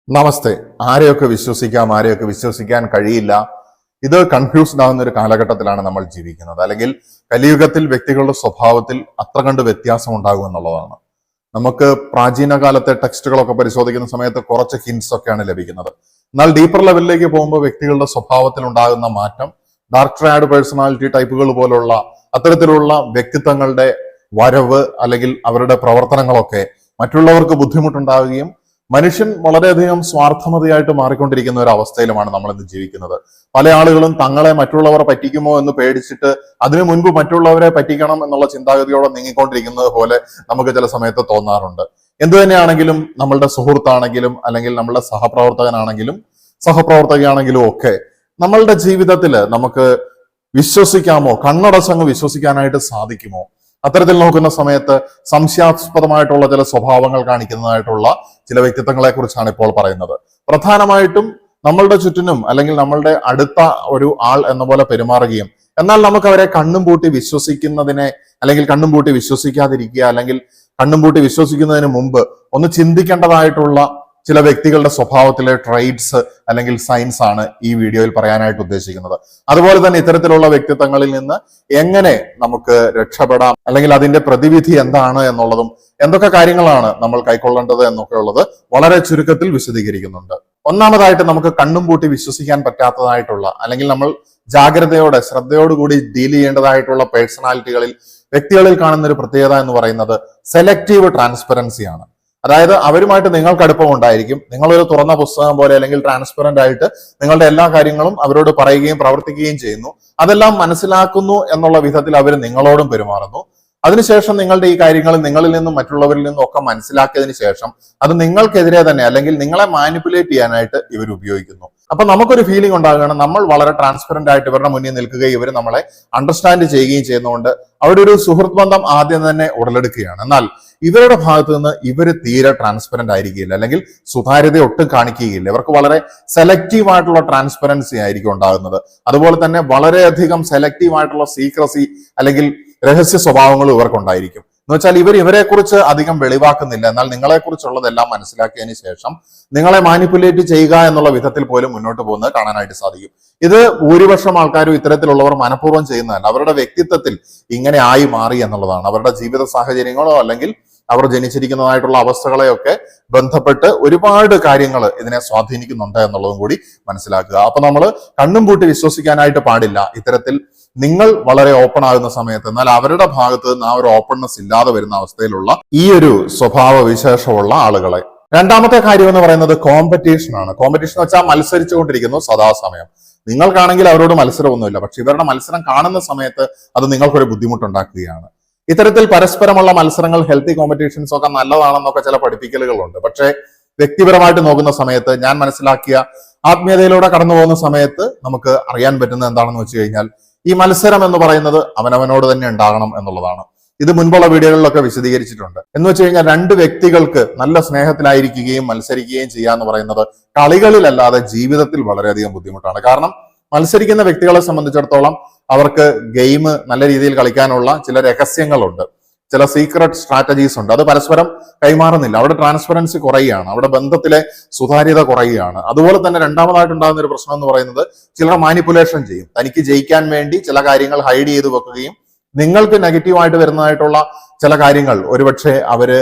നമസ്തേ. ആരെയൊക്കെ വിശ്വസിക്കാം, ആരെയൊക്കെ വിശ്വസിക്കാൻ കഴിയില്ല, ഇത് കൺഫ്യൂസ്ഡ് ആവുന്ന ഒരു കാലഘട്ടത്തിലാണ് നമ്മൾ ജീവിക്കുന്നത്. അല്ലെങ്കിൽ കലിയുഗത്തിൽ വ്യക്തികളുടെ സ്വഭാവത്തിൽ അത്ര കണ്ട് വ്യത്യാസം ഉണ്ടാകും എന്നുള്ളതാണ്. നമുക്ക് പ്രാചീന കാലത്തെ ടെക്സ്റ്റുകളൊക്കെ പരിശോധിക്കുന്ന സമയത്ത് കുറച്ച് ഹിൻസ് ഒക്കെയാണ് ലഭിക്കുന്നത്. എന്നാൽ ഡീപ്പർ ലെവലിലേക്ക് പോകുമ്പോൾ വ്യക്തികളുടെ സ്വഭാവത്തിൽ ഉണ്ടാകുന്ന മാറ്റം, ഡാർക്ക് ട്രയാഡ് പേഴ്സണാലിറ്റി ടൈപ്പുകൾ പോലുള്ള അത്തരത്തിലുള്ള വ്യക്തിത്വങ്ങളുടെ വരവ് അല്ലെങ്കിൽ അവരുടെ പ്രവർത്തനങ്ങളൊക്കെ മറ്റുള്ളവർക്ക് ബുദ്ധിമുട്ടുണ്ടാവുകയും മനുഷ്യൻ വളരെയധികം സ്വാർത്ഥമതിയായിട്ട് മാറിക്കൊണ്ടിരിക്കുന്ന ഒരു അവസ്ഥയിലുമാണ് നമ്മൾ ഇന്ന് ജീവിക്കുന്നത്. പല ആളുകളും തങ്ങളെ മറ്റുള്ളവർ പറ്റിക്കുമോ എന്ന് പേടിച്ചിട്ട് അതിനു മുൻപ് മറ്റുള്ളവരെ പറ്റിക്കണം എന്നുള്ള ചിന്താഗതിയോടെ നീങ്ങിക്കൊണ്ടിരിക്കുന്നത് പോലെ നമുക്ക് ചില സമയത്ത് തോന്നാറുണ്ട്. എന്തു തന്നെയാണെങ്കിലും നമ്മളുടെ സുഹൃത്താണെങ്കിലും അല്ലെങ്കിൽ നമ്മളുടെ സഹപ്രവർത്തകനാണെങ്കിലും സഹപ്രവർത്തകയാണെങ്കിലും ഒക്കെ നമ്മളുടെ ജീവിതത്തിൽ നമുക്ക് വിശ്വസിക്കാമോ, കണ്ണടച്ചങ്ങ് വിശ്വസിക്കാനായിട്ട് സാധിക്കുമോ? അത്തരത്തിൽ നോക്കുന്ന സമയത്ത് സംശയാസ്പദമായിട്ടുള്ള ചില സ്വഭാവങ്ങൾ കാണിക്കുന്നതായിട്ടുള്ള ചില വ്യക്തിത്വങ്ങളെ കുറിച്ചാണ് ഇപ്പോൾ പറയുന്നത്. പ്രധാനമായിട്ടും നമ്മളുടെ ചുറ്റിനും അല്ലെങ്കിൽ നമ്മളുടെ അടുത്ത ഒരു ആൾ എന്ന പോലെ പെരുമാറുകയും എന്നാൽ നമുക്ക് അവരെ കണ്ണും പൂട്ടി വിശ്വസിക്കുന്നതിനെ അല്ലെങ്കിൽ കണ്ണും പൂട്ടി വിശ്വസിക്കാതിരിക്കുക അല്ലെങ്കിൽ കണ്ണും പൂട്ടി വിശ്വസിക്കുന്നതിന് മുമ്പ് ഒന്ന് ചിന്തിക്കേണ്ടതായിട്ടുള്ള ചില വ്യക്തികളുടെ സ്വഭാവത്തിലെ ട്രൈറ്റ്സ് അല്ലെങ്കിൽ സൈൻസ് ആണ് ഈ വീഡിയോയിൽ പറയാനായിട്ട് ഉദ്ദേശിക്കുന്നത്. അതുപോലെ തന്നെ ഇത്തരത്തിലുള്ള വ്യക്തിത്വങ്ങളിൽ നിന്ന് എങ്ങനെ നമുക്ക് രക്ഷപ്പെടാം അല്ലെങ്കിൽ അതിന്റെ പ്രതിവിധി എന്താണ് എന്നുള്ളതും എന്തൊക്കെ കാര്യങ്ങളാണ് നമ്മൾ കൈക്കൊള്ളേണ്ടത് എന്നൊക്കെ ഉള്ളത് വളരെ ചുരുക്കത്തിൽ വിശദീകരിക്കുന്നുണ്ട്. ഒന്നാമതായിട്ട് നമുക്ക് കണ്ണും പൂട്ടി വിശ്വസിക്കാൻ പറ്റാത്തതായിട്ടുള്ള അല്ലെങ്കിൽ നമ്മൾ ജാഗ്രതയോടെ ശ്രദ്ധയോടുകൂടി ഡീൽ ചെയ്യേണ്ടതായിട്ടുള്ള പേഴ്സണാലിറ്റികളിൽ വ്യക്തികളിൽ കാണുന്ന ഒരു പ്രത്യേകത എന്ന് പറയുന്നത് സെലക്റ്റീവ് ട്രാൻസ്പെറൻസി ആണ്. അതായത് അവരുമായിട്ട് നിങ്ങൾക്ക് അടുപ്പം ഉണ്ടായിരിക്കും, നിങ്ങളൊരു തുറന്ന പുസ്തകം പോലെ അല്ലെങ്കിൽ ട്രാൻസ്പെറന്റ് ആയിട്ട് നിങ്ങളുടെ എല്ലാ കാര്യങ്ങളും അവരോട് പറയുകയും പ്രവർത്തിക്കുകയും ചെയ്യുന്നു. അതെല്ലാം മനസ്സിലാക്കുന്നു എന്നുള്ള വിധത്തിൽ അവർ നിങ്ങളോടും പെരുമാറുന്നു. അതിനുശേഷം നിങ്ങളുടെ ഈ കാര്യങ്ങൾ നിങ്ങളിൽ നിന്നും മറ്റുള്ളവരിൽ നിന്നും ഒക്കെ മനസ്സിലാക്കിയതിനു ശേഷം അത് നിങ്ങൾക്കെതിരെ തന്നെ അല്ലെങ്കിൽ നിങ്ങളെ മാനിപ്പുലേറ്റ് ചെയ്യാനായിട്ട് ഇവർ ഉപയോഗിക്കുന്നു. അപ്പൊ നമുക്കൊരു ഫീലിംഗ് ഉണ്ടാകുകയാണ് നമ്മൾ വളരെ ട്രാൻസ്പെറന്റ് ആയിട്ട് ഇവരുടെ മുന്നിൽ നിൽക്കുകയും ഇവർ നമ്മളെ അണ്ടർസ്റ്റാൻഡ് ചെയ്യുകയും ചെയ്യുന്നതുകൊണ്ട് അവിടെ ഒരു സുഹൃത്ത് ബന്ധം ആദ്യം തന്നെ ഉടലെടുക്കുകയാണ്. എന്നാൽ ഇവരുടെ ഭാഗത്ത് നിന്ന് ഇവർ തീരെ ട്രാൻസ്പെറന്റ് ആയിരിക്കില്ല അല്ലെങ്കിൽ സുതാര്യത ഒട്ടും കാണിക്കുകയില്ല. ഇവർക്ക് വളരെ സെലക്റ്റീവ് ആയിട്ടുള്ള ട്രാൻസ്പെറൻസി ആയിരിക്കും ഉണ്ടാകുന്നത്. അതുപോലെ തന്നെ വളരെയധികം സെലക്റ്റീവ് ആയിട്ടുള്ള സീക്രസി അല്ലെങ്കിൽ രഹസ്യ സ്വഭാവങ്ങളും ഇവർക്കുണ്ടായിരിക്കും. എന്ന് വെച്ചാൽ ഇവരെ കുറിച്ച് അധികം വെളിവാക്കുന്നില്ല, എന്നാൽ നിങ്ങളെ കുറിച്ചുള്ളതെല്ലാം മനസ്സിലാക്കിയതിന് ശേഷം നിങ്ങളെ മാനിപ്പുലേറ്റ് ചെയ്യുക എന്നുള്ള വിധത്തിൽ പോലും മുന്നോട്ട് പോകുന്നത് കാണാനായിട്ട് സാധിക്കും. ഇത് ഭൂരിപക്ഷം ആൾക്കാരും ഇത്തരത്തിലുള്ളവർ മനഃപൂർവ്വം ചെയ്യുന്നതല്ല, അവരുടെ വ്യക്തിത്വത്തിൽ ഇങ്ങനെ ആയി മാറി എന്നുള്ളതാണ്. അവരുടെ ജീവിത സാഹചര്യങ്ങളോ അല്ലെങ്കിൽ അവർ ജനിച്ചിരിക്കുന്നതായിട്ടുള്ള അവസ്ഥകളെയൊക്കെ ബന്ധപ്പെട്ട് ഒരുപാട് കാര്യങ്ങൾ ഇതിനെ സ്വാധീനിക്കുന്നുണ്ട് എന്നുള്ളതും കൂടി മനസ്സിലാക്കുക. അപ്പൊ നമ്മൾ കണ്ണും പൂട്ടി വിശ്വസിക്കാനായിട്ട് പാടില്ല. ഇത്തരത്തിൽ നിങ്ങൾ വളരെ ഓപ്പൺ ആകുന്ന സമയത്ത് എന്നാൽ അവരുടെ ഭാഗത്ത് നിന്ന് ആ ഒരു ഓപ്പൺനെസ് ഇല്ലാതെ വരുന്ന അവസ്ഥയിലുള്ള ഈ ഒരു സ്വഭാവ വിശേഷമുള്ള ആളുകളെ. രണ്ടാമത്തെ കാര്യം എന്ന് പറയുന്നത് കോമ്പറ്റീഷൻ ആണ്. കോമ്പറ്റീഷൻ എന്ന് വെച്ചാൽ മത്സരിച്ചുകൊണ്ടിരിക്കുന്നു സദാസമയം. നിങ്ങൾക്കാണെങ്കിൽ അവരോട് മത്സരമൊന്നുമില്ല, പക്ഷെ ഇവരുടെ മത്സരം കാണുന്ന സമയത്ത് അത് നിങ്ങൾക്കൊരു ബുദ്ധിമുട്ടുണ്ടാക്കുകയാണ്. ഇത്തരത്തിൽ പരസ്പരമുള്ള മത്സരങ്ങൾ, ഹെൽത്തി കോമ്പറ്റീഷൻസ് ഒക്കെ നല്ലതാണെന്നൊക്കെ ചില പഠിപ്പിക്കലുകളുണ്ട്. പക്ഷെ വ്യക്തിപരമായിട്ട് നോക്കുന്ന സമയത്ത് ഞാൻ മനസ്സിലാക്കിയ ആത്മീയതയിലൂടെ കടന്നു പോകുന്ന സമയത്ത് നമുക്ക് അറിയാൻ പറ്റുന്നത് എന്താണെന്ന് വെച്ച് കഴിഞ്ഞാൽ ഈ മത്സരം എന്ന് പറയുന്നത് അവനവനോട് തന്നെ ഉണ്ടാകണം എന്നുള്ളതാണ്. ഇത് മുൻപുള്ള വീഡിയോകളിലൊക്കെ വിശദീകരിച്ചിട്ടുണ്ട്. എന്ന് വെച്ച് കഴിഞ്ഞാൽ രണ്ട് വ്യക്തികൾക്ക് നല്ല സ്നേഹത്തിലായിരിക്കുകയും മത്സരിക്കുകയും ചെയ്യുക എന്ന് പറയുന്നത് കളികളിലല്ലാതെ ജീവിതത്തിൽ വളരെയധികം ബുദ്ധിമുട്ടാണ്. കാരണം മത്സരിക്കുന്ന വ്യക്തികളെ സംബന്ധിച്ചിടത്തോളം അവർക്ക് ഗെയിം നല്ല രീതിയിൽ കളിക്കാനുള്ള ചില രഹസ്യങ്ങളുണ്ട്, ചില സീക്രട്ട് സ്ട്രാറ്റജീസ് ഉണ്ട്. അത് പരസ്പരം കൈമാറുന്നില്ല. അവിടെ ട്രാൻസ്പെറൻസി കുറയുകയാണ്, അവിടെ ബന്ധത്തിലെ സുതാര്യത കുറയുകയാണ്. അതുപോലെ തന്നെ രണ്ടാമതായിട്ടുണ്ടാകുന്ന ഒരു പ്രശ്നം എന്ന് പറയുന്നത് ചിലർ മാനിപ്പുലേഷൻ ചെയ്യും. തനിക്ക് ജയിക്കാൻ വേണ്ടി ചില കാര്യങ്ങൾ ഹൈഡ് ചെയ്ത് വെക്കുകയും നിങ്ങൾക്ക് നെഗറ്റീവായിട്ട് വരുന്നതായിട്ടുള്ള ചില കാര്യങ്ങൾ ഒരുപക്ഷെ അവര്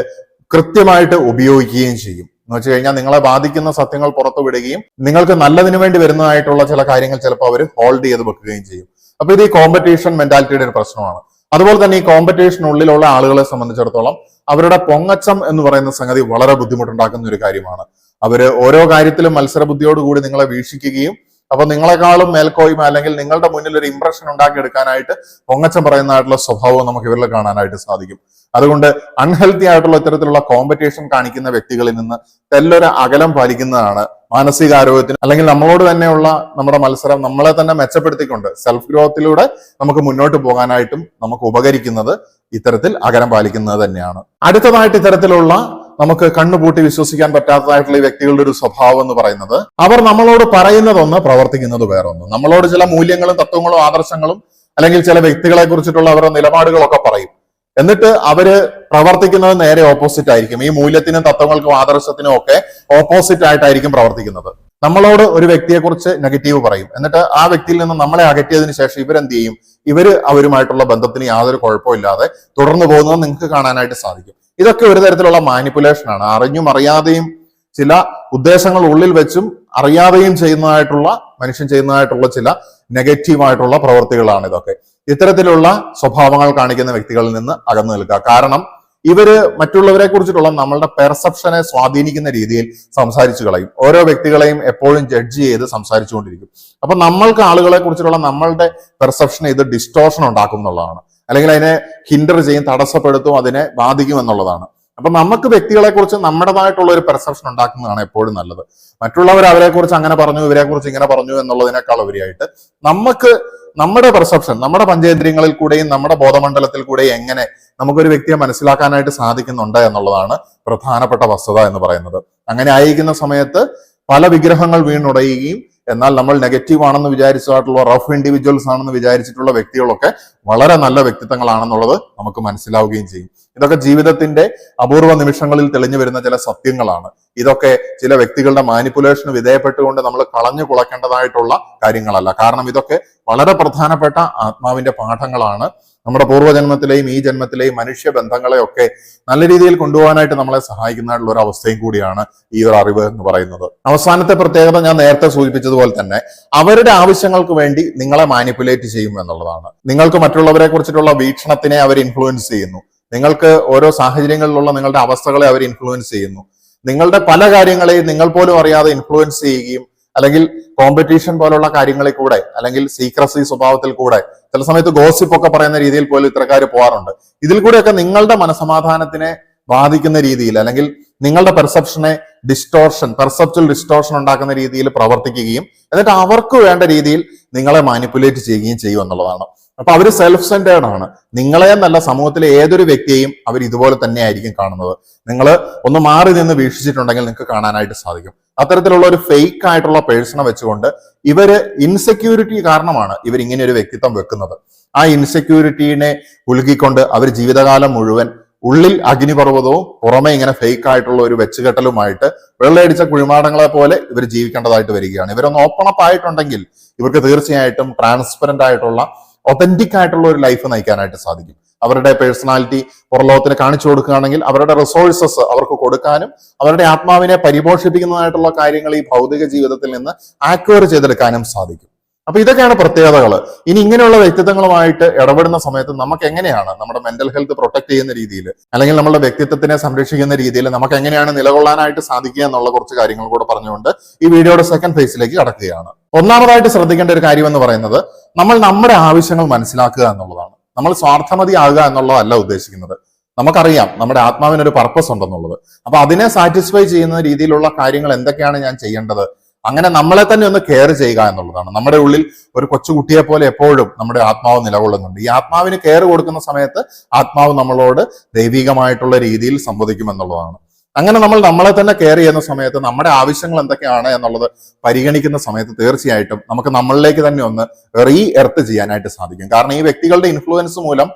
കൃത്യമായിട്ട് ഉപയോഗിക്കുകയും ചെയ്യും. എന്ന് വെച്ച് കഴിഞ്ഞാൽ നിങ്ങളെ ബാധിക്കുന്ന സത്യങ്ങൾ പുറത്തു വിടുകയും നിങ്ങൾക്ക് നല്ലതിനു വേണ്ടി വരുന്നതായിട്ടുള്ള ചില കാര്യങ്ങൾ ചിലപ്പോൾ അവർ ഹോൾഡ് ചെയ്ത് വെക്കുകയും ചെയ്യും. അപ്പൊ ഇത് ഈ കോമ്പറ്റീഷൻ മെന്റാലിറ്റിയുടെ ഒരു പ്രശ്നമാണ്. അതുപോലെ തന്നെ ഈ കോമ്പറ്റീഷനുള്ളിലുള്ള ആളുകളെ സംബന്ധിച്ചിടത്തോളം അവരുടെ പൊങ്ങച്ചം എന്ന് പറയുന്ന സംഗതി വളരെ ബുദ്ധിമുട്ടുണ്ടാക്കുന്ന ഒരു കാര്യമാണ്. അവര് ഓരോ കാര്യത്തിലും മത്സരബുദ്ധിയോടുകൂടി നിങ്ങളെ വീക്ഷിക്കുകയും അപ്പൊ നിങ്ങളെക്കാളും മേൽക്കോയ്മ അല്ലെങ്കിൽ നിങ്ങളുടെ മുന്നിൽ ഒരു ഇംപ്രഷൻ ഉണ്ടാക്കിയെടുക്കാനായിട്ട് പൊങ്ങച്ചം പറയുന്നതായിട്ടുള്ള സ്വഭാവം നമുക്ക് ഇവരിൽ കാണാനായിട്ട് സാധിക്കും. അതുകൊണ്ട് അൺഹെൽത്തി ആയിട്ടുള്ള ഇത്തരത്തിലുള്ള കോമ്പറ്റീഷൻ കാണിക്കുന്ന വ്യക്തികളിൽ നിന്ന് തെല്ലൊരു അകലം പാലിക്കുന്നതാണ് മാനസികാരോഗ്യത്തിന് അല്ലെങ്കിൽ നമ്മളോട് തന്നെയുള്ള നമ്മുടെ മത്സരം നമ്മളെ തന്നെ മെച്ചപ്പെടുത്തിക്കൊണ്ട് സെൽഫ് ഗ്രോത്തിലൂടെ നമുക്ക് മുന്നോട്ട് പോകാനായിട്ടും നമുക്ക് ഉപകരിക്കുന്നത് ഇത്തരത്തിൽ അകലം പാലിക്കുന്നത് തന്നെയാണ്. അടുത്തതായിട്ട് ഇത്തരത്തിലുള്ള നമുക്ക് കണ്ണുപൂട്ടി വിശ്വസിക്കാൻ പറ്റാത്തതായിട്ടുള്ള ഈ വ്യക്തികളുടെ ഒരു സ്വഭാവം എന്ന് പറയുന്നത് അവർ നമ്മളോട് പറയുന്നതൊന്ന് പ്രവർത്തിക്കുന്നത് വേറൊന്ന്. നമ്മളോട് ചില മൂല്യങ്ങളും തത്വങ്ങളും ആദർശങ്ങളും അല്ലെങ്കിൽ ചില വ്യക്തികളെ കുറിച്ചിട്ടുള്ള അവരുടെ നിലപാടുകളൊക്കെ പറയും. എന്നിട്ട് അവര് പ്രവർത്തിക്കുന്നത് നേരെ ഓപ്പോസിറ്റ് ആയിരിക്കും. ഈ മൂല്യത്തിനും തത്വങ്ങൾക്കും ആദർശത്തിനും ഒക്കെ ഓപ്പോസിറ്റ് ആയിട്ടായിരിക്കും പ്രവർത്തിക്കുന്നത്. നമ്മളോട് ഒരു വ്യക്തിയെക്കുറിച്ച് നെഗറ്റീവ് പറയും, എന്നിട്ട് ആ വ്യക്തിയിൽ നിന്ന് നമ്മളെ അകറ്റിയതിനു ശേഷം ഇവരെന്ത് ചെയ്യും? അവരുമായിട്ടുള്ള ബന്ധത്തിന് യാതൊരു കുഴപ്പമില്ലാതെ തുടർന്നു പോകുന്നത് നിങ്ങൾക്ക് കാണാനായിട്ട് സാധിക്കും. ഇതൊക്കെ ഒരു തരത്തിലുള്ള മാനിപ്പുലേഷൻ ആണ്. അറിഞ്ഞും അറിയാതെയും ചില ഉദ്ദേശങ്ങൾ ഉള്ളിൽ വെച്ചും അറിയാതെയും മനുഷ്യൻ ചെയ്യുന്നതായിട്ടുള്ള ചില നെഗറ്റീവായിട്ടുള്ള പ്രവൃത്തികളാണ് ഇതൊക്കെ. ഇത്തരത്തിലുള്ള സ്വഭാവങ്ങൾ കാണിക്കുന്ന വ്യക്തികളിൽ നിന്ന് അകന്നു നിൽക്കുക. കാരണം ഇവര് മറ്റുള്ളവരെ കുറിച്ചിട്ടുള്ള നമ്മളുടെ പെർസെപ്ഷനെ സ്വാധീനിക്കുന്ന രീതിയിൽ സംസാരിച്ചു കളയും. ഓരോ വ്യക്തികളെയും എപ്പോഴും ജഡ്ജ് ചെയ്ത് സംസാരിച്ചുകൊണ്ടിരിക്കും. അപ്പൊ നമ്മൾക്ക് ആളുകളെ കുറിച്ചിട്ടുള്ള നമ്മളുടെ പെർസെപ്ഷനെ ഇത് ഡിസ്റ്റോർഷൻ ഉണ്ടാക്കും എന്നുള്ളതാണ്, അല്ലെങ്കിൽ അതിനെ ഹിൻഡർ ചെയ്യും, തടസ്സപ്പെടുത്തും, അതിനെ ബാധിക്കും എന്നുള്ളതാണ്. അപ്പൊ നമുക്ക് വ്യക്തികളെ കുറിച്ച് നമ്മുടേതായിട്ടുള്ള ഒരു പെർസെപ്ഷൻ ഉണ്ടാക്കുന്നതാണ് എപ്പോഴും നല്ലത്. മറ്റുള്ളവർ അവരെ കുറിച്ച് അങ്ങനെ പറഞ്ഞു, ഇവരെ കുറിച്ച് ഇങ്ങനെ പറഞ്ഞു എന്നുള്ളതിനേക്കാൾ ഉപരിയായിട്ട് നമുക്ക് നമ്മുടെ പെർസെപ്ഷൻ, നമ്മുടെ പഞ്ചേന്ദ്രിയങ്ങളിൽ കൂടെയും നമ്മുടെ ബോധമണ്ഡലത്തിൽ കൂടെയും എങ്ങനെ നമുക്കൊരു വ്യക്തിയെ മനസ്സിലാക്കാനായിട്ട് സാധിക്കുന്നുണ്ട് എന്നുള്ളതാണ് പ്രധാനപ്പെട്ട വസ്തുത എന്ന് പറയുന്നത്. അങ്ങനെ ആയിരിക്കുന്ന സമയത്ത് പല വിഗ്രഹങ്ങൾ വീണുടയുകയും എന്നാൽ നമ്മൾ നെഗറ്റീവ് ആണെന്ന് വിചാരിച്ചിട്ടുള്ള റഫ് ഇൻഡിവിജ്വൽസ് ആണെന്ന് വിചാരിച്ചിട്ടുള്ള വ്യക്തികളൊക്കെ വളരെ നല്ല വ്യക്തിത്വങ്ങളാണെന്നുള്ളത് നമുക്ക് മനസ്സിലാവുകയും ചെയ്യും. ഇതൊക്കെ ജീവിതത്തിന്റെ അപൂർവ നിമിഷങ്ങളിൽ തെളിഞ്ഞു വരുന്ന ചില സത്യങ്ങളാണ്. ഇതൊക്കെ ചില വ്യക്തികളുടെ മാനിപ്പുലേഷന് വിധേയപ്പെട്ടുകൊണ്ട് നമ്മൾ കളഞ്ഞു കുളക്കേണ്ടതായിട്ടുള്ള കാര്യങ്ങളല്ല. കാരണം ഇതൊക്കെ വളരെ പ്രധാനപ്പെട്ട ആത്മാവിന്റെ പാഠങ്ങളാണ്. നമ്മുടെ പൂർവ്വജന്മത്തിലെയും ഈ ജന്മത്തിലെയും മനുഷ്യ ബന്ധങ്ങളെയൊക്കെ നല്ല രീതിയിൽ കൊണ്ടുപോകാനായിട്ട് നമ്മളെ സഹായിക്കുന്നതായിട്ടുള്ള ഒരു അവസ്ഥയും കൂടിയാണ് ഈ ഒരു അറിവ് എന്ന് പറയുന്നത്. അവസാനത്തെ പ്രത്യേകത ഞാൻ നേരത്തെ സൂചിപ്പിച്ചതുപോലെ തന്നെ അവരുടെ ആവശ്യങ്ങൾക്ക് വേണ്ടി നിങ്ങളെ മാനിപ്പുലേറ്റ് ചെയ്യും എന്നുള്ളതാണ്. നിങ്ങൾക്ക് മറ്റുള്ളവരെ കുറിച്ചിട്ടുള്ള വീക്ഷണത്തിനെ അവർ ഇൻഫ്ലുവൻസ് ചെയ്യുന്നു. നിങ്ങൾക്ക് ഓരോ സാഹചര്യങ്ങളിലുള്ള നിങ്ങളുടെ അവസ്ഥകളെ അവർ ഇൻഫ്ലുവൻസ് ചെയ്യുന്നു. നിങ്ങളുടെ പല കാര്യങ്ങളെയും നിങ്ങൾ പോലും അറിയാതെ ഇൻഫ്ലുവൻസ് ചെയ്യുകയും അല്ലെങ്കിൽ കോമ്പറ്റീഷൻ പോലുള്ള കാര്യങ്ങളിൽ കൂടെ അല്ലെങ്കിൽ സീക്രസി സ്വഭാവത്തിൽ കൂടെ ചില സമയത്ത് ഗോസിപ്പ് ഒക്കെ പറയുന്ന രീതിയിൽ പോലും ഇത്തരക്കാർ പോകാറുണ്ട്. ഇതിൽ കൂടെയൊക്കെ നിങ്ങളുടെ മനസമാധാനത്തിനെ ബാധിക്കുന്ന രീതിയിൽ അല്ലെങ്കിൽ നിങ്ങളുടെ പെർസെപ്ഷനെ പെർസെപ്ച്വൽ ഡിസ്റ്റോർഷൻ ഉണ്ടാക്കുന്ന രീതിയിൽ പ്രവർത്തിക്കുകയും എന്നിട്ട് അവർക്ക് വേണ്ട രീതിയിൽ നിങ്ങളെ മാനിപ്പുലേറ്റ് ചെയ്യുകയും ചെയ്യും എന്നുള്ളതാണ്. അപ്പൊ അവര് സെൽഫ് സെന്റേർഡ് ആണ്. നിങ്ങളെ എന്നല്ല, സമൂഹത്തിലെ ഏതൊരു വ്യക്തിയെയും അവർ ഇതുപോലെ തന്നെ ആയിരിക്കും കാണുന്നത്. നിങ്ങൾ ഒന്ന് മാറി നിന്ന് വീക്ഷിച്ചിട്ടുണ്ടെങ്കിൽ നിങ്ങൾക്ക് കാണാനായിട്ട് സാധിക്കും. അത്തരത്തിലുള്ള ഒരു ഫേക്ക് ആയിട്ടുള്ള പേഴ്സണെ വെച്ചുകൊണ്ട് ഇവര് ഇൻസെക്യൂരിറ്റി കാരണമാണ് ഇവർ ഇങ്ങനെ ഒരു വ്യക്തിത്വം വെക്കുന്നത്. ആ ഇൻസെക്യൂരിറ്റീനെ ഉലുകിക്കൊണ്ട് അവർ ജീവിതകാലം മുഴുവൻ ഉള്ളിൽ അഗ്നിപർവ്വതവും പുറമെ ഇങ്ങനെ ഫേക്ക് ആയിട്ടുള്ള ഒരു വെച്ചുകെട്ടലുമായിട്ട് വെള്ളയടിച്ച കുഴിമാടങ്ങളെ പോലെ ഇവർ ജീവിക്കേണ്ടതായിട്ട് വരികയാണ്. ഇവരൊന്ന് ഓപ്പൺ അപ്പ് ആയിട്ടുണ്ടെങ്കിൽ ഇവർക്ക് തീർച്ചയായിട്ടും ട്രാൻസ്പെറന്റ് ആയിട്ടുള്ള ഒതന്റിക് ആയിട്ടുള്ള ഒരു ലൈഫ് നയിക്കാനായിട്ട് സാധിക്കും. അവരുടെ പേഴ്സണാലിറ്റി പുറലോകത്തിന് കാണിച്ചു കൊടുക്കുകയാണെങ്കിൽ അവരുടെ റിസോഴ്സസ് അവർക്ക് കൊടുക്കാനും അവരുടെ ആത്മാവിനെ പരിപോഷിപ്പിക്കുന്നതായിട്ടുള്ള കാര്യങ്ങൾ ഈ ഭൗതിക ജീവിതത്തിൽ നിന്ന് ആക്വയർ ചെയ്തെടുക്കാനും സാധിക്കും. അപ്പൊ ഇതൊക്കെയാണ് പ്രത്യേകതകൾ. ഇനി ഇങ്ങനെയുള്ള വ്യക്തിത്വങ്ങളുമായിട്ട് ഇടപെടുന്ന സമയത്ത് നമുക്ക് എങ്ങനെയാണ് നമ്മുടെ മെന്റൽ ഹെൽത്ത് പ്രൊട്ടക്ട് ചെയ്യുന്ന രീതിയിൽ അല്ലെങ്കിൽ നമ്മുടെ വ്യക്തിത്വത്തിനെ സംരക്ഷിക്കുന്ന രീതിയിൽ നമുക്ക് എങ്ങനെയാണ് നിലകൊള്ളാനായിട്ട് സാധിക്കുക എന്നുള്ള കുറച്ച് കാര്യങ്ങൾ കൂടെ പറഞ്ഞുകൊണ്ട് ഈ വീഡിയോയുടെ സെക്കൻഡ് ഫേസിലേക്ക് കടക്കുകയാണ്. ഒന്നാമതായിട്ട് ശ്രദ്ധിക്കേണ്ട ഒരു കാര്യം എന്ന് പറയുന്നത് നമ്മൾ നമ്മുടെ ആവശ്യങ്ങൾ മനസ്സിലാക്കുക എന്നുള്ളതാണ്. നമ്മൾ സ്വാർത്ഥമതി ആകുക എന്നുള്ളതല്ല ഉദ്ദേശിക്കുന്നത്. നമുക്കറിയാം നമ്മുടെ ആത്മാവിനൊരു പർപ്പസ് ഉണ്ടെന്നുള്ളത്. അപ്പൊ അതിനെ സാറ്റിസ്ഫൈ ചെയ്യുന്ന രീതിയിലുള്ള കാര്യങ്ങൾ എന്തൊക്കെയാണ് ഞാൻ ചെയ്യേണ്ടത്, അങ്ങനെ നമ്മളെ തന്നെ ഒന്ന് കെയർ ചെയ്യുക എന്നുള്ളതാണ്. നമ്മുടെ ഉള്ളിൽ ഒരു കൊച്ചുകുട്ടിയെ പോലെ എപ്പോഴും നമ്മുടെ ആത്മാവ് നിലകൊള്ളുന്നുണ്ട്. ഈ ആത്മാവിന് കെയർ കൊടുക്കുന്ന സമയത്ത് ആത്മാവ് നമ്മളോട് ദൈവികമായിട്ടുള്ള രീതിയിൽ സംവദിക്കും എന്നുള്ളതാണ്. അങ്ങനെ നമ്മൾ നമ്മളെ തന്നെ കെയർ ചെയ്യുന്ന സമയത്ത് നമ്മുടെ ആവശ്യങ്ങൾ എന്തൊക്കെയാണ് എന്നുള്ളത് പരിഗണിക്കുന്ന സമയത്ത് തീർച്ചയായിട്ടും നമുക്ക് നമ്മളിലേക്ക് തന്നെ ഒന്ന് എർത്ത് ചെയ്യാനായിട്ട് സാധിക്കും. കാരണം ഈ വ്യക്തികളുടെ ഇൻഫ്ലുവൻസ് മൂലം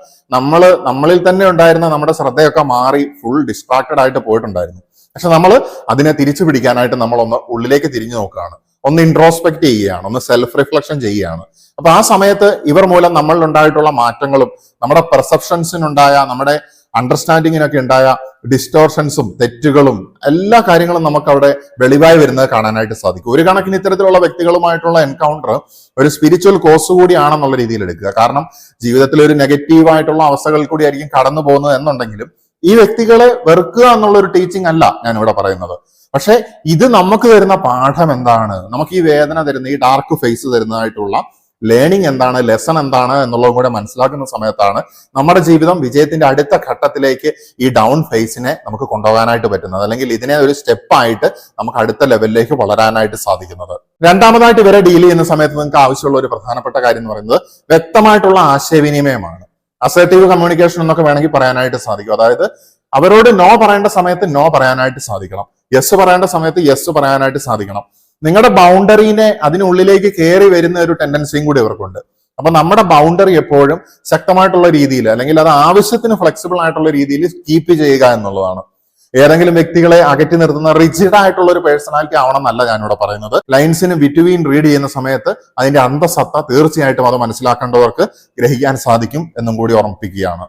നമ്മളിൽ തന്നെ ഉണ്ടായിരുന്ന നമ്മുടെ ശ്രദ്ധയൊക്കെ മാറി ഫുൾ ഡിസ്ട്രാക്റ്റഡ് ആയിട്ട് പോയിട്ടുണ്ടായിരുന്നു. പക്ഷെ നമ്മൾ അതിനെ തിരിച്ചു പിടിക്കാനായിട്ട് നമ്മളൊന്ന് ഉള്ളിലേക്ക് തിരിഞ്ഞു നോക്കുകയാണ്, ഒന്ന് ഇൻട്രോസ്പെക്ട് ചെയ്യുകയാണ്, ഒന്ന് സെൽഫ് റിഫ്ലക്ഷൻ ചെയ്യുകയാണ്. അപ്പൊ ആ സമയത്ത് ഇവർ മൂലം നമ്മളിലുണ്ടായിട്ടുള്ള മാറ്റങ്ങളും നമ്മുടെ പെർസെപ്ഷൻസിനുണ്ടായ നമ്മുടെ അണ്ടർസ്റ്റാൻഡിങ്ങിനൊക്കെ ഉണ്ടായ ഡിസ്റ്റോർഷൻസും തെറ്റുകളും എല്ലാ കാര്യങ്ങളും നമുക്ക് അവിടെ വെളിവായി വരുന്നത് കാണാനായിട്ട് സാധിക്കും. ഒരു കണക്കിന് ഇത്തരത്തിലുള്ള വ്യക്തികളുമായിട്ടുള്ള എൻകൗണ്ടർ ഒരു സ്പിരിച്വൽ കോഴ്സ് കൂടിയാണെന്നുള്ള രീതിയിൽ എടുക്കുക. കാരണം ജീവിതത്തിൽ ഒരു നെഗറ്റീവായിട്ടുള്ള അവസ്ഥകളിൽ കൂടി ആയിരിക്കും കടന്നു പോകുന്നത് എന്നുണ്ടെങ്കിലും ഈ വ്യക്തികളെ വെറുക്കുക എന്നുള്ള ഒരു ടീച്ചിങ് അല്ല ഞാൻ ഇവിടെ പറയുന്നത്. പക്ഷെ ഇത് നമുക്ക് തരുന്ന പാഠം എന്താണ്, നമുക്ക് ഈ വേദന തരുന്ന ഈ ഡാർക്ക് ഫേസ് തരുന്നതായിട്ടുള്ള ലേണിംഗ് എന്താണ്, ലെസൺ എന്താണ് എന്നുള്ളതും കൂടെ മനസ്സിലാക്കുന്ന സമയത്താണ് നമ്മുടെ ജീവിതം വിജയത്തിന്റെ അടുത്ത ഘട്ടത്തിലേക്ക് ഈ ഡൗൺ ഫേസിനെ നമുക്ക് കൊണ്ടുപോകാനായിട്ട് പറ്റുന്നത്, അല്ലെങ്കിൽ ഇതിനെ ഒരു സ്റ്റെപ്പായിട്ട് നമുക്ക് അടുത്ത ലെവലിലേക്ക് വളരാനായിട്ട് സാധിക്കുന്നത്. രണ്ടാമതായിട്ട് ഇവരെ ഡീൽ ചെയ്യുന്ന സമയത്ത് നിങ്ങൾക്ക് ആവശ്യമുള്ള ഒരു പ്രധാനപ്പെട്ട കാര്യം എന്ന് പറയുന്നത് വ്യക്തമായിട്ടുള്ള ആശയവിനിമയമാണ്. അസർട്ടീവ് കമ്മ്യൂണിക്കേഷൻ എന്നൊക്കെ വേണമെങ്കിൽ പറയാനായിട്ട് സാധിക്കും. അതായത് അവരോട് നോ പറയേണ്ട സമയത്ത് നോ പറയാനായിട്ട് സാധിക്കണം, യെസ് പറയേണ്ട സമയത്ത് യെസ് പറയാനായിട്ട് സാധിക്കണം. നിങ്ങളുടെ ബൗണ്ടറിനെ അതിനുള്ളിലേക്ക് കയറി വരുന്ന ഒരു ടെൻഡൻസിയും കൂടി ഇവർക്കുണ്ട്. അപ്പൊ നമ്മുടെ ബൗണ്ടറി എപ്പോഴും ശക്തമായിട്ടുള്ള രീതിയിൽ, അല്ലെങ്കിൽ അത് ആവശ്യത്തിന് ഫ്ലെക്സിബിൾ ആയിട്ടുള്ള രീതിയിൽ കീപ്പ് ചെയ്യുക എന്നുള്ളതാണ്. ഏതെങ്കിലും വ്യക്തികളെ അകറ്റി നിർത്തുന്ന റിജിഡ് ആയിട്ടുള്ള ഒരു പേഴ്സണാലിറ്റി ആവണം എന്നല്ല ഞാനിവിടെ പറയുന്നത്. ലൈൻസിന് ബിറ്റ്വീൻ റീഡ് ചെയ്യുന്ന സമയത്ത് അതിന്റെ അന്തസത്ത തീർച്ചയായിട്ടും അത് മനസ്സിലാക്കേണ്ടവർക്ക് ഗ്രഹിക്കാൻ സാധിക്കും എന്നും കൂടി ഓർമ്മിപ്പിക്കുകയാണ്.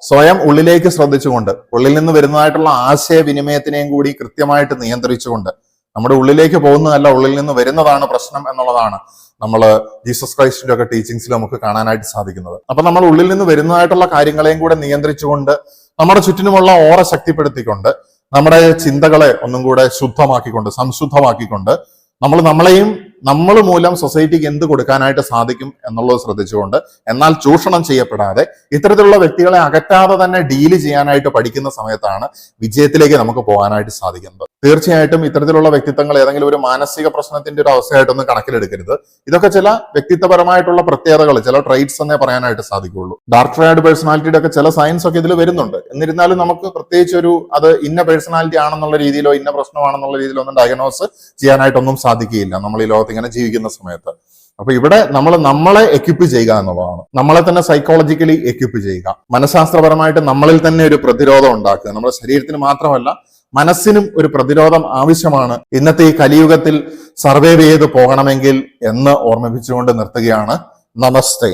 സ്വയം ഉള്ളിലേക്ക് ശ്രദ്ധിച്ചുകൊണ്ട്, ഉള്ളിൽ നിന്ന് വരുന്നതായിട്ടുള്ള ആശയവിനിമയത്തിനെയും കൂടി കൃത്യമായിട്ട് നിയന്ത്രിച്ചുകൊണ്ട്, നമ്മുടെ ഉള്ളിലേക്ക് പോകുന്നതല്ല ഉള്ളിൽ നിന്ന് വരുന്നതാണ് പ്രശ്നം എന്നുള്ളതാണ് നമ്മൾ ജീസസ് ക്രൈസ്റ്റിന്റെ ഒക്കെ ടീച്ചിങ്സിൽ നമുക്ക് കാണാനായിട്ട് സാധിക്കുന്നത്. അപ്പൊ നമ്മൾ ഉള്ളിൽ നിന്ന് വരുന്നതായിട്ടുള്ള കാര്യങ്ങളെയും കൂടെ നിയന്ത്രിച്ചുകൊണ്ട്, നമ്മുടെ ചുറ്റിനുമുള്ള ഓറ ശക്തിപ്പെടുത്തിക്കൊണ്ട്, നമ്മുടെ ചിന്തകളെ ഒന്നും കൂടെ ശുദ്ധമാക്കിക്കൊണ്ട്, സംശുദ്ധമാക്കിക്കൊണ്ട്, നമ്മൾ മൂലം സൊസൈറ്റിക്ക് എന്ത് കൊടുക്കാനായിട്ട് സാധിക്കും എന്നുള്ളത് ശ്രദ്ധിച്ചുകൊണ്ട്, എന്നാൽ ചൂഷണം ചെയ്യപ്പെടാതെ ഇത്തരത്തിലുള്ള വ്യക്തികളെ അകറ്റാതെ തന്നെ ഡീല് ചെയ്യാനായിട്ട് പഠിക്കുന്ന സമയത്താണ് വിജയത്തിലേക്ക് നമുക്ക് പോകാനായിട്ട് സാധിക്കുന്നത്. തീർച്ചയായിട്ടും ഇത്തരത്തിലുള്ള വ്യക്തിത്വങ്ങൾ ഏതെങ്കിലും ഒരു മാനസിക പ്രശ്നത്തിന്റെ ഒരു അവസ്ഥയായിട്ടൊന്നും കണക്കിലെടുക്കരുത്. ഇതൊക്കെ ചില വ്യക്തിത്വപരമായിട്ടുള്ള പ്രത്യേകതകൾ, ചില ട്രൈറ്റ്സ് എന്നേ പറയാനായിട്ട് സാധിക്കുകയുള്ളൂ. ഡാർക്ക് ട്രയഡ് പേഴ്സണാലിറ്റിയുടെ ഒക്കെ ചില സയൻസ് ഒക്കെ ഇതിൽ വരുന്നുണ്ട്. എന്നിരുന്നാലും നമുക്ക് പ്രത്യേകിച്ച് അത് ഇന്ന പേഴ്സണാലിറ്റി ആണെന്നുള്ള രീതിയിലോ ഇന്ന പ്രശ്നമാണെന്നുള്ള രീതിയിലോ ഒന്നും ഡയഗ്നോസ് ചെയ്യാനായിട്ടൊന്നും സാധിക്കുകയില്ല നമ്മൾ ഈ ലോകത്ത് ഇങ്ങനെ ജീവിക്കുന്ന സമയത്ത്. അപ്പൊ ഇവിടെ നമ്മളെ എക്വിപ്പ് ചെയ്യുക എന്നുള്ളതാണ്. നമ്മളെ തന്നെ സൈക്കോളജിക്കലി എക്വിപ്പ് ചെയ്യുക, മനഃശാസ്ത്രപരമായിട്ട് നമ്മളിൽ തന്നെ ഒരു പ്രതിരോധം ഉണ്ടാക്കുക. നമ്മുടെ ശരീരത്തിന് മാത്രമല്ല മനസ്സിനും ഒരു പ്രതിരോധം ആവശ്യമാണ് ഇന്നത്തെ ഈ കലിയുഗത്തിൽ സർവൈവ് ചെയ്ത് പോകണമെങ്കിൽ എന്ന് ഓർമ്മിപ്പിച്ചുകൊണ്ട് നിർത്തുകയാണ്. നമസ്തേ.